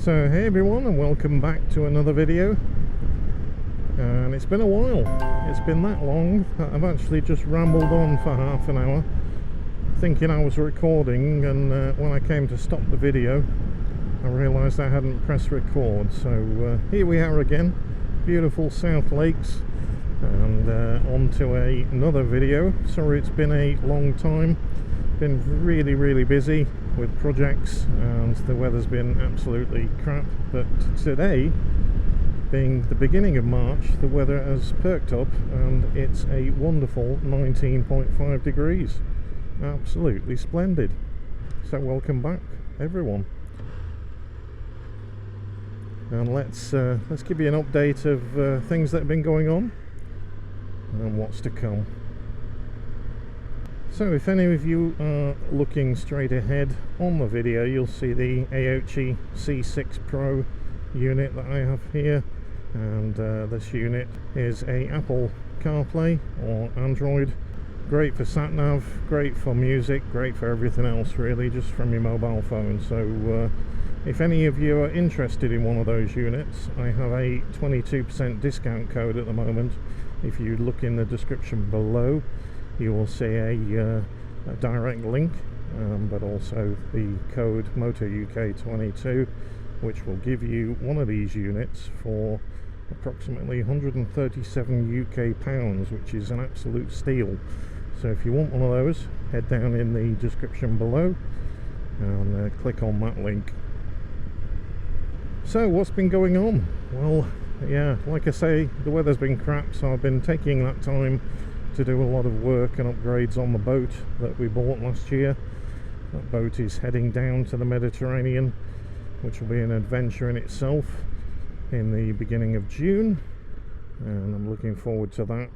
So hey everyone, and welcome back to another video. And it's been a while, it's been that long that I've actually just rambled on for half an hour thinking I was recording, and when I came to stop the video I realised I hadn't pressed record. So here we are again, beautiful South Lakes, and on to another video. Sorry it's been a long time, been really busy with projects and the weather's been absolutely crap, but today, being the beginning of March, the weather has perked up and it's a wonderful 19.5 degrees. Absolutely splendid. So welcome back everyone, and let's give you an update of things that have been going on and what's to come. So if any of you are looking straight ahead on the video, you'll see the Aochi C6 Pro unit that I have here, and this unit is a Apple CarPlay or Android. Great for sat-nav, great for music, great for everything else really, just from your mobile phone. So if any of you are interested in one of those units, I have a 22% discount code at the moment. If you look in the description below, you will see a direct link, but also the code MOTOUK22, which will give you one of these units for approximately 137 UK pounds, which is an absolute steal. So if you want one of those, head down in the description below and click on that link. So what's been going on? Well, yeah, like I say, the weather's been crap, so I've been taking that time to do a lot of work and upgrades on the boat that we bought last year. That boat is heading down to the Mediterranean, which will be an adventure in itself in the beginning of June, and I'm looking forward to that.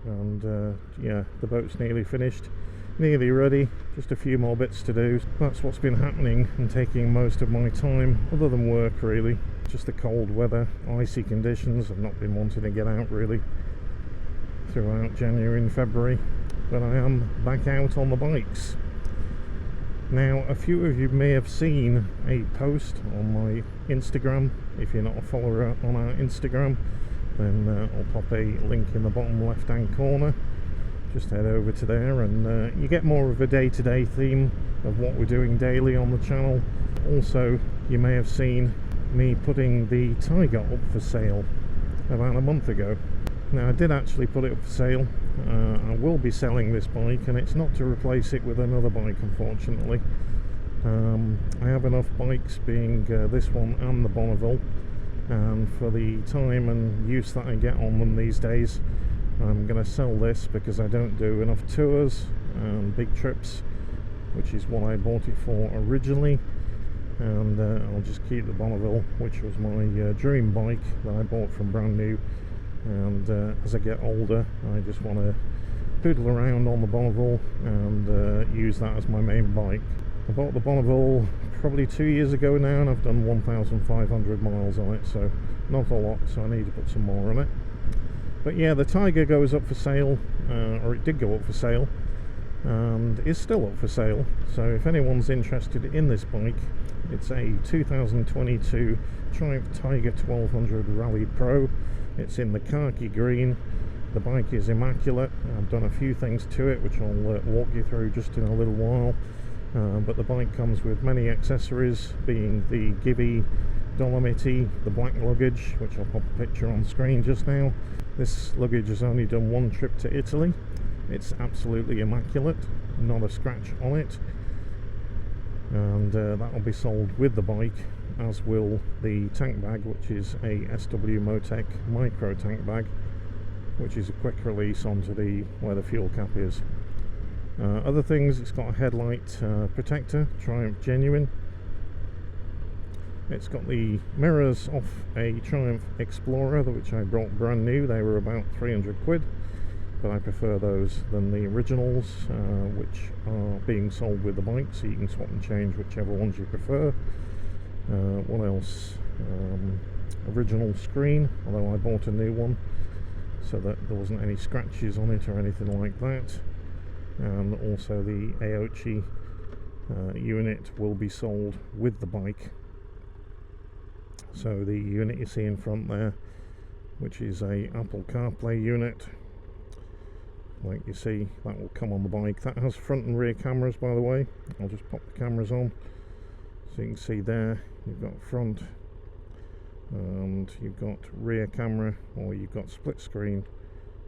And yeah, the boat's nearly finished, nearly ready, just a few more bits to do. That's what's been happening and taking most of my time, other than work really. Just the cold weather, icy conditions. I've not been wanting to get out really throughout January and February, but I am back out on the bikes. Now, a few of you may have seen a post on my Instagram. If you're not a follower on our Instagram, then I'll pop a link in the bottom left hand corner. Just head over to there and you get more of a day-to-day theme of what we're doing daily on the channel. Also, you may have seen me putting the Tiger up for sale about a month ago. Now, I did actually put it up for sale. I will be selling this bike, and it's not to replace it with another bike, unfortunately. I have enough bikes, being this one and the Bonneville, and for the time and use that I get on them these days, I'm going to sell this because I don't do enough tours and big trips, which is what I bought it for originally. And I'll just keep the Bonneville, which was my dream bike that I bought from brand new. And as I get older, I just want to poodle around on the Bonneville and use that as my main bike. I bought the Bonneville probably 2 years ago now, and I've done 1,500 miles on it, so not a lot, so I need to put some more on it. But yeah, the Tiger goes up for sale, or it did go up for sale, and is still up for sale. So if anyone's interested in this bike, it's a 2022 Triumph Tiger 1200 Rally Pro. It's in the khaki green. The bike is immaculate. I've done a few things to it, which I'll walk you through just in a little while. But the bike comes with many accessories, being the Givi Dolomiti, the black luggage, which I'll pop a picture on screen just now. This luggage has only done one trip to Italy. It's absolutely immaculate, not a scratch on it. And that will be sold with the bike, as will the tank bag, which is a SW Motec micro tank bag, which is a quick release onto the where the fuel cap is. Other things, it's got a headlight protector, Triumph Genuine. It's got the mirrors off a Triumph Explorer, which I brought brand new. They were about 300 quid, but I prefer those than the originals, which are being sold with the bike, so you can swap and change whichever ones you prefer. What else? Original screen, although I bought a new one so that there wasn't any scratches on it or anything like that. And also the Aochi unit will be sold with the bike. So the unit you see in front there, which is a Apple CarPlay unit, like you see, that will come on the bike. That has front and rear cameras, by the way. I'll just pop the cameras on so you can see there. You've got front and you've got rear camera, or you've got split screen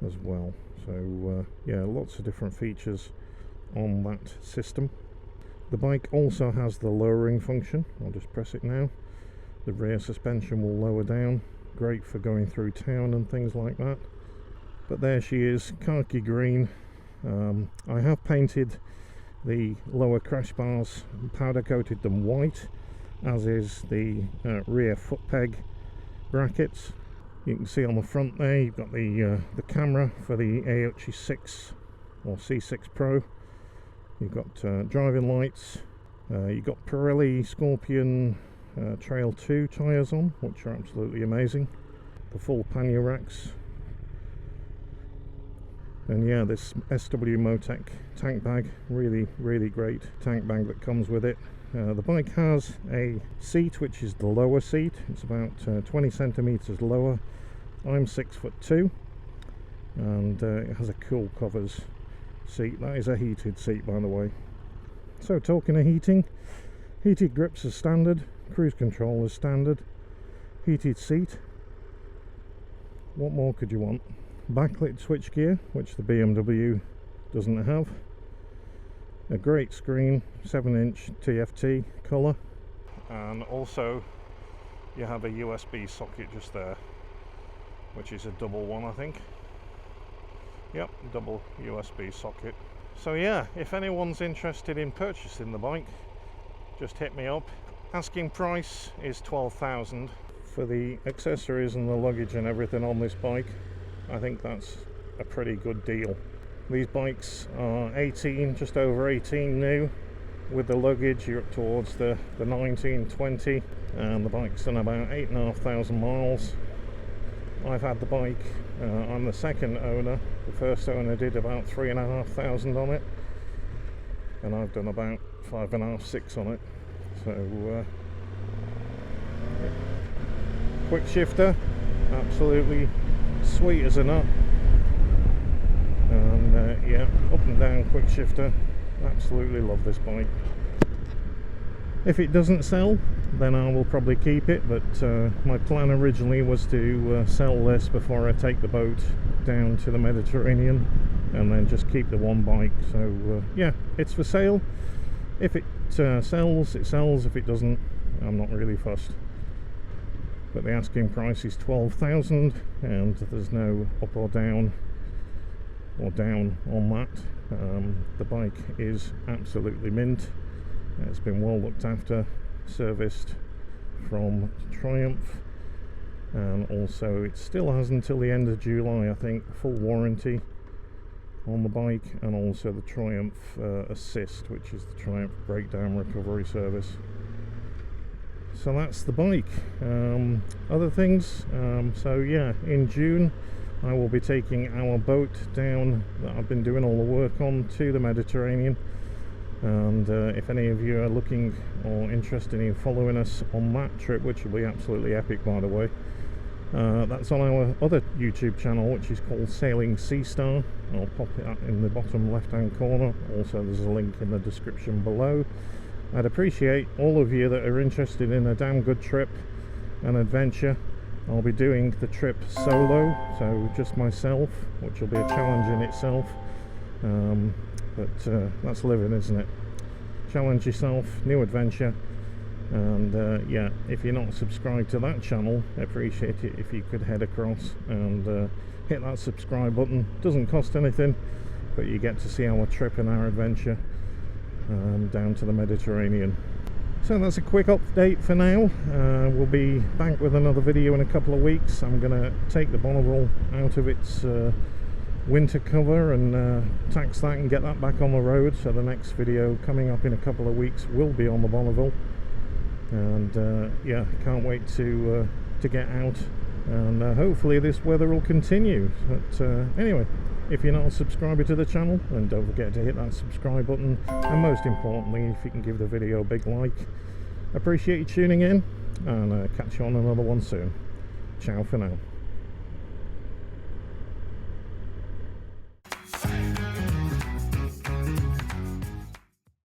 as well. So yeah, lots of different features on that system. The bike also has the lowering function. I'll just press it now. The rear suspension will lower down, great for going through town and things like that. But there she is, khaki green. I have painted the lower crash bars, powder coated them white, as is the rear foot peg brackets. You can see on the front there you've got the camera for the AOC 6 or C6 Pro. You've got driving lights. You've got Pirelli Scorpion Trail 2 tyres on, which are absolutely amazing. The full pannier racks. And yeah, this SW Motec tank bag, really great tank bag that comes with it. The bike has a seat which is the lower seat. It's about 20 centimeters lower. I'm 6'2", and it has a cool covers seat. That is a heated seat, by the way. So talking of heating, heated grips are standard, cruise control is standard, heated seat. What more could you want? Backlit switchgear, which the BMW doesn't have. A great screen, 7-inch TFT colour, and also you have a USB socket just there, which is a double one, I think. Yep, double USB socket. So yeah, if anyone's interested in purchasing the bike, just hit me up. Asking price is 12,000 for the accessories and the luggage and everything on this bike. I think that's a pretty good deal. These bikes are 18, just over 18 new. With the luggage you're up towards the 19, 20, and the bike's done about 8,500 miles. I've had the bike, I'm the second owner. The first owner did about 3,500 on it, and I've done about 5.5, 6 on it. So quick shifter, absolutely sweet as a nut. And yeah, up and down quick shifter. Absolutely love this bike. If it doesn't sell, then I will probably keep it, but my plan originally was to sell this before I take the boat down to the Mediterranean, and then just keep the one bike. So yeah, it's for sale. If it sells, it sells. If it doesn't, I'm not really fussed. But the asking price is 12,000, and there's no up or down on that. The bike is absolutely mint. It's been well looked after, serviced from Triumph, and also it still has until the end of July, I think, full warranty on the bike, and also the Triumph Assist, which is the Triumph breakdown recovery service. So that's the bike. Other things, so yeah, in June I will be taking our boat down that I've been doing all the work on to the Mediterranean, and if any of you are looking or interested in following us on that trip, which will be absolutely epic, by the way, that's on our other YouTube channel, which is called Sailing Sea Star. I'll pop it up in the bottom left hand corner. Also there's a link in the description below. I'd appreciate all of you that are interested in a damn good trip and adventure. I'll be doing the trip solo, so just myself, which will be a challenge in itself, but that's living, isn't it? Challenge yourself, new adventure. And yeah, if you're not subscribed to that channel, I appreciate it if you could head across and hit that subscribe button. Doesn't cost anything, but you get to see our trip and our adventure down to the Mediterranean. So that's a quick update for now. We'll be back with another video in a couple of weeks. I'm going to take the Bonneville out of its winter cover and tax that and get that back on the road. So the next video coming up in a couple of weeks will be on the Bonneville. And yeah, can't wait to get out, and hopefully this weather will continue. But anyway, if you're not a subscriber to the channel, then don't forget to hit that subscribe button, and most importantly, if you can give the video a big like, Appreciate you tuning in, and catch you on another one soon. Ciao for now.